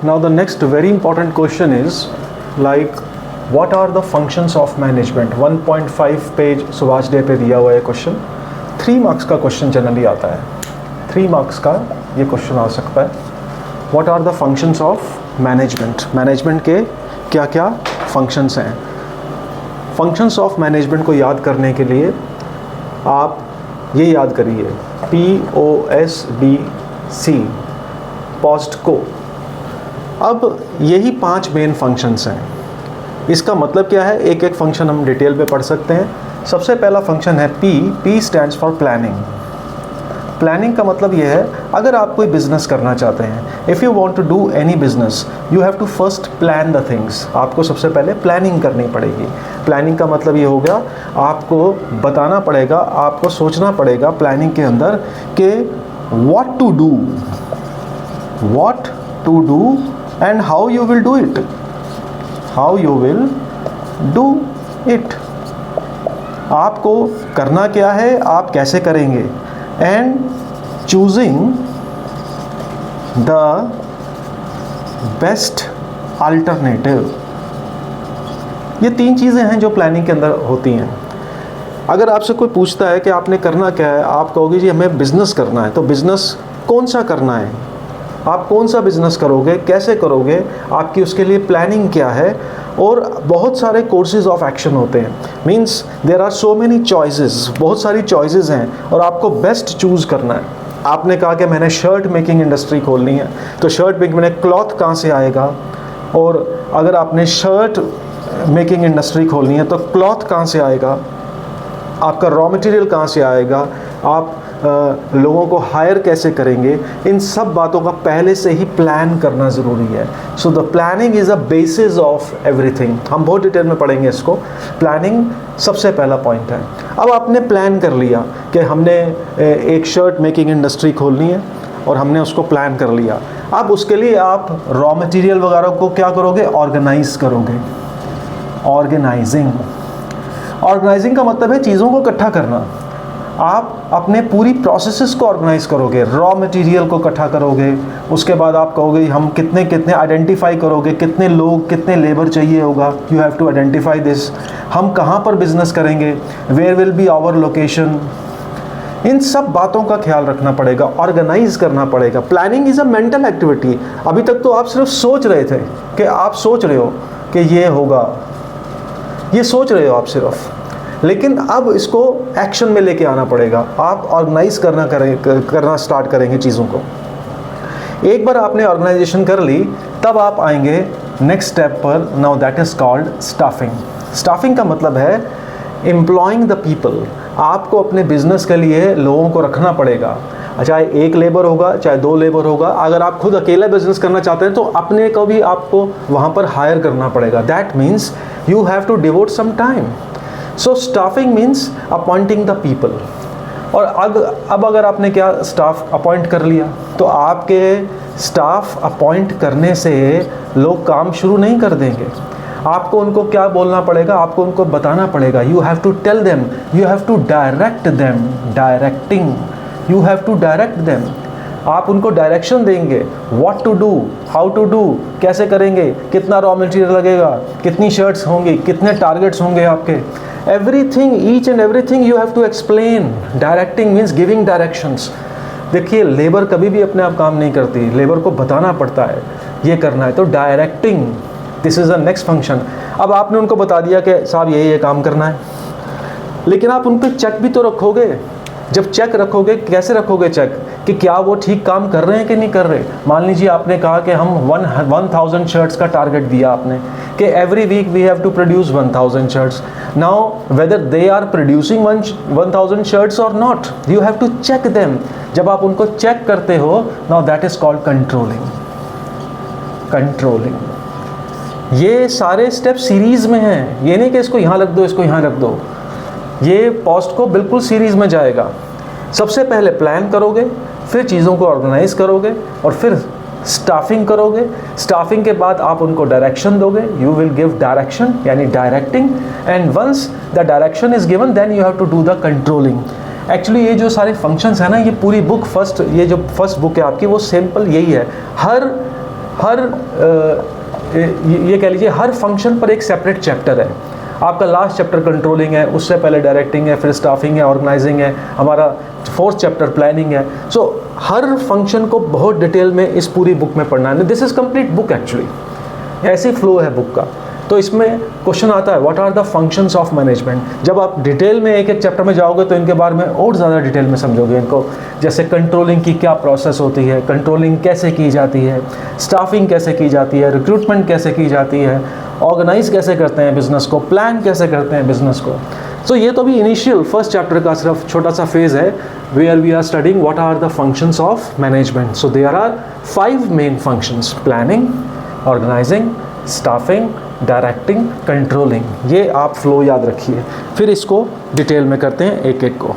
Now the next very important question is like what are the functions of management? 1.5 page Subhash day पे दिया हुआ है question. 3 marks का question generally आता है. 3 मार्क्स का ये क्वेश्चन आ सकता है. What are the functions of management? Management के क्या क्या फंक्शंस हैं? फंक्शंस ऑफ मैनेजमेंट को याद करने के लिए आप ये याद करिए POSDC, पोस्टको. अब यही 5 मेन फंक्शंस हैं. इसका मतलब क्या है, एक एक फंक्शन हम डिटेल पे पढ़ सकते हैं. सबसे पहला फंक्शन है P stands for planning. Planning का मतलब ये है, अगर आप कोई बिजनेस करना चाहते हैं, if you want to do any business, you have to first plan the things. आपको सबसे पहले प्लानिंग करनी पड़ेगी. प्लानिंग का मतलब ये हो गया, आपको बताना पड़ेगा, आपको सोचना पड़ेगा प्लानिंग के अंदर कि what to do and how you will do it. आपको करना क्या है, आप कैसे करेंगे, and choosing the best alternative. ये 3 चीज़ें हैं जो प्लानिंग के अंदर होती हैं. अगर आपसे कोई पूछता है कि आपने करना क्या है, आप कहोगे जी हमें बिज़नेस करना है. तो बिज़नेस कौन सा करना है, आप कौन सा बिज़नेस करोगे, कैसे करोगे, आपकी उसके लिए प्लानिंग क्या है. और बहुत सारे कोर्सेज ऑफ एक्शन होते हैं. Means there are so many choices, बहुत सारी चॉइसेस हैं और आपको बेस्ट चूज़ करना है. आपने कहा कि मैंने शर्ट मेकिंग इंडस्ट्री खोलनी है, तो शर्ट मेकिंग में क्लॉथ कहाँ से आएगा. और अगर आपने शर्ट मेकिंग इंडस्ट्री खोलनी है तो क्लॉथ कहाँ से आएगा, आपका रॉ मटेरियल कहाँ से आएगा, आप लोगों को हायर कैसे करेंगे. इन सब बातों का पहले से ही प्लान करना ज़रूरी है. So the planning is a basis of everything. हम बहुत डिटेल में पढ़ेंगे इसको. प्लानिंग सबसे पहला पॉइंट है. अब आपने प्लान कर लिया कि हमने एक शर्ट मेकिंग इंडस्ट्री खोलनी है और हमने उसको प्लान कर लिया. अब उसके लिए आप रॉ मटेरियल वगैरह को क्या करोगे, ऑर्गेनाइज करोगे. ऑर्गेनाइजिंग का मतलब है चीज़ों को इकट्ठा करना. आप अपने पूरी प्रोसेसेस को ऑर्गेनाइज करोगे, रॉ मटेरियल को इकट्ठा करोगे. उसके बाद आप कहोगे हम कितने आइडेंटिफाई करोगे, कितने लोग, कितने लेबर चाहिए होगा. You have to identify this. हम कहाँ पर बिजनेस करेंगे, where will be our location. इन सब बातों का ख्याल रखना पड़ेगा, ऑर्गेनाइज करना पड़ेगा. Planning is a mental activity. अभी तक तो आप सिर्फ सोच रहे थे कि आप सोच रहे हो कि ये होगा, ये सोच रहे हो आप सिर्फ. लेकिन अब इसको एक्शन में लेके आना पड़ेगा. आप ऑर्गेनाइज करना स्टार्ट करेंगे चीज़ों को. एक बार आपने ऑर्गेनाइजेशन कर ली, तब आप आएंगे नेक्स्ट स्टेप पर. Now that is called staffing. Staffing का मतलब है एम्प्लॉइंग द पीपल. आपको अपने बिजनेस के लिए लोगों को रखना पड़ेगा. चाहे एक लेबर होगा, चाहे 2 लेबर होगा. अगर आप खुद अकेला बिजनेस करना चाहते हैं तो अपने को भी आपको वहाँ पर हायर करना पड़ेगा. That means you have to devote some time. So staffing means appointing the people. और अब अगर आपने क्या स्टाफ अपॉइंट कर लिया, तो आपके स्टाफ अपॉइंट करने से लोग काम शुरू नहीं कर देंगे. आपको उनको क्या बोलना पड़ेगा, आपको उनको बताना पड़ेगा. You have to tell them, you have to direct them. Directing, you have to direct them. आप उनको डायरेक्शन देंगे, what to do, how to do, कैसे करेंगे, कितना रॉ मटेरियल लगेगा, कितनी शर्ट्स होंगी, कितने टारगेट्स होंगे आपके. Everything, each and everything you have to explain. Directing means giving directions. देखिए लेबर कभी भी अपने आप काम नहीं करती, लेबर को बताना पड़ता है ये करना है. तो directing, this is the next function. अब आपने उनको बता दिया कि साहब ये काम करना है, लेकिन आप उन पर चेक भी तो रखोगे. जब चेक रखोगे, कैसे रखोगे चेक, कि क्या वो ठीक काम कर रहे हैं कि नहीं कर रहे. मान लीजिए आपने कहा कि हम 1000 शर्ट्स का टारगेट दिया आपने, कि every week we have to produce 1000 shirts. Now whether they are producing 1000 shirts और not, you have to check them. जब आप उनको चेक करते हो, now that is called controlling. ये सारे स्टेप सीरीज में हैं. ये नहीं कि इसको यहाँ रख दो, इसको यहाँ रख दो. ये पोस्ट को बिल्कुल सीरीज में जाएगा. सबसे पहले प्लान करोगे, फिर चीज़ों को ऑर्गेनाइज करोगे और फिर स्टाफिंग करोगे. स्टाफिंग के बाद आप उनको डायरेक्शन दोगे. यू विल गिव डायरेक्शन यानी directing. And once the direction is given, then you have to do the controlling. Actually ये जो सारे फंक्शंस हैं ना, ये पूरी बुक ये जो फर्स्ट बुक है आपकी, वो सिंपल यही है. हर हर ये कह लीजिए हर फंक्शन पर एक सेपरेट चैप्टर है। आपका लास्ट चैप्टर कंट्रोलिंग है, उससे पहले डायरेक्टिंग है, फिर स्टाफिंग है, ऑर्गेनाइजिंग है, हमारा फोर्थ चैप्टर प्लानिंग है। सो हर फंक्शन को बहुत डिटेल में इस पूरी बुक में पढ़ना है। This is complete book actually, ऐसी फ्लो है बुक का। तो इसमें क्वेश्चन आता है what are the functions of management. जब आप डिटेल में एक एक चैप्टर में जाओगे तो इनके बारे में और ज़्यादा डिटेल में समझोगे इनको। जैसे कंट्रोलिंग की क्या प्रोसेस होती है, कंट्रोलिंग कैसे की जाती है, स्टाफिंग कैसे की जाती है, रिक्रूटमेंट कैसे की जाती है, ऑर्गेनाइज कैसे करते हैं बिज़नेस को, प्लान कैसे करते हैं बिज़नेस को। सो ये तो भी इनिशियल फर्स्ट चैप्टर का सिर्फ छोटा सा फेज़ है where we are studying what are the functions of management. So there are 5 main functions, planning, organising, staffing, directing, controlling. ये आप फ्लो याद रखिए, फिर इसको डिटेल में करते हैं एक एक को।